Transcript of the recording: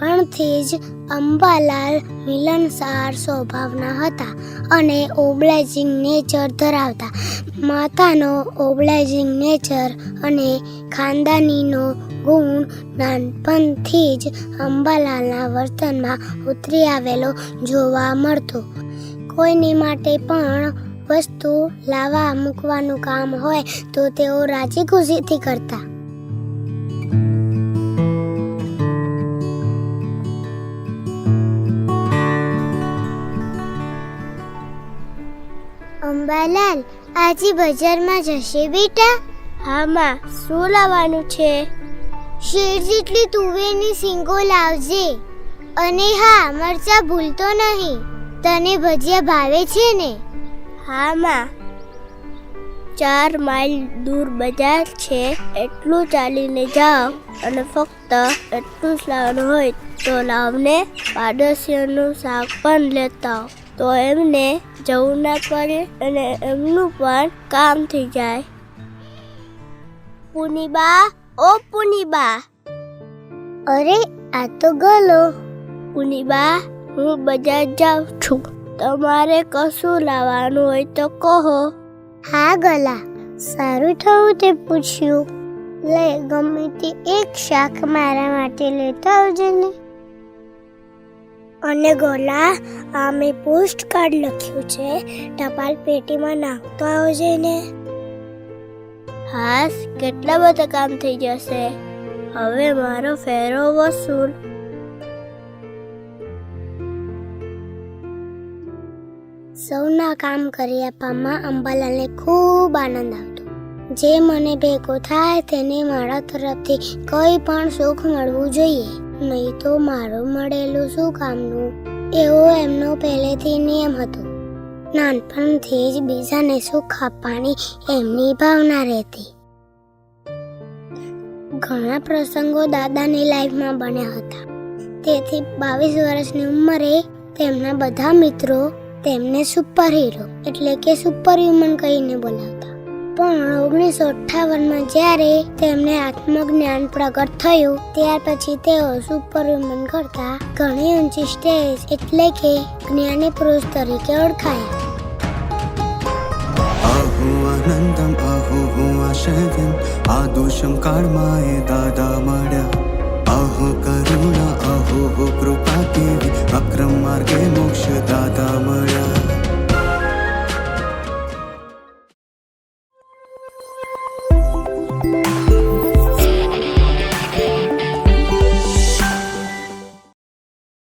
નાનપણથી જ અંબાલાલ મિલનસાર સ્વભાવના હતા અને ઓબ્લાઇઝિંગ નેચર ધરાવતા. માતાનો ઓબ્લાઇઝિંગ નેચર અને ખાનદાનીનો ગુણ નાનપણથી જ અંબાલાલના વર્તનમાં ઉતરી આવેલો જોવા મળતો. કોઈની માટે પણ વસ્તુ લાવવા મૂકવાનું કામ હોય તો તેઓ રાજી ખુશીથી કરતા. અંબાલાલ, આજે બજારમાં જશે બેટા? હા માં, શું લાવવાનું છે? શેર જેટલી તુવેરની શીંગો લાવજે. અને હા, મરચાં ભૂલતો નહીં. તને ભજીયા ભાવે છે ને? હા માં, 4 માઇલ દૂર બજાર છે, એટલું ચાલીને જાઓ અને ફક્ત એટલું જ લાવવાનું હોય તો લાવને. પાડોશીઓનું શાક પણ લેતા આવો તો એમને જવું ના પડે અને એમનું પણ કામ થઈ જાય. પુનીબા, ઓ પુનીબા. અરે, આ તો ગલો. પુનીબા, હું બજાર જાઉં છું, તમારે કશું લાવવાનું હોય તો કહો. હા ગલા, સારું થયું તે પૂછ્યું. લે, ગમે તે એક શાક મારા માટે લેતા આવજે ને. અને ગોલા, આ મેં પોસ્ટ કાર્ડ લખ્યું છે, ટપાલ પેટીમાં નાખતો આવજે ને. હાસ, કેટલા બધા કામ થઈ જશે. હવે મારો ફેરો વસૂલ. સૌના કામ કરી આપવામાં અંબાલાલને ખૂબ આનંદ આવતો. જે મને ભેગો થાય તેને મારા તરફથી કોઈ પણ સુખ મળવું જોઈએ, નહીં તો મારું મળેલું શું કામનું, એવો એમનો પહેલેથી નિયમ હતો. નાનપણથી જ બીજાને સુખ આપવાની એમની ભાવના રહેતી. ઘણા પ્રસંગો દાદાની લાઈફમાં બન્યા હતા. તેથી 22 વર્ષની ઉંમરે તેમના બધા મિત્રો તેમને સુપર હીરો એટલે કે સુપર હ્યુમન કહીને બોલાવતા. પણ 1958માં જ્યારે તેમને આત્મજ્ઞાન પ્રગટ થયું, ત્યાર પછી તેઓ સુપર હ્યુમન કરતા ઘણી ઊંચી સ્ટેજ એટલે કે જ્ઞાની પુરુષ તરીકે ઓળખાયા. આનંદમ આહો આશયન આદોષમ કાળમાં એ દાદા મળ્યા. આહો કરુણા આહો કૃપા કેવી અક્રમ માર્ગે મોક્ષ દાદા મળ્યા.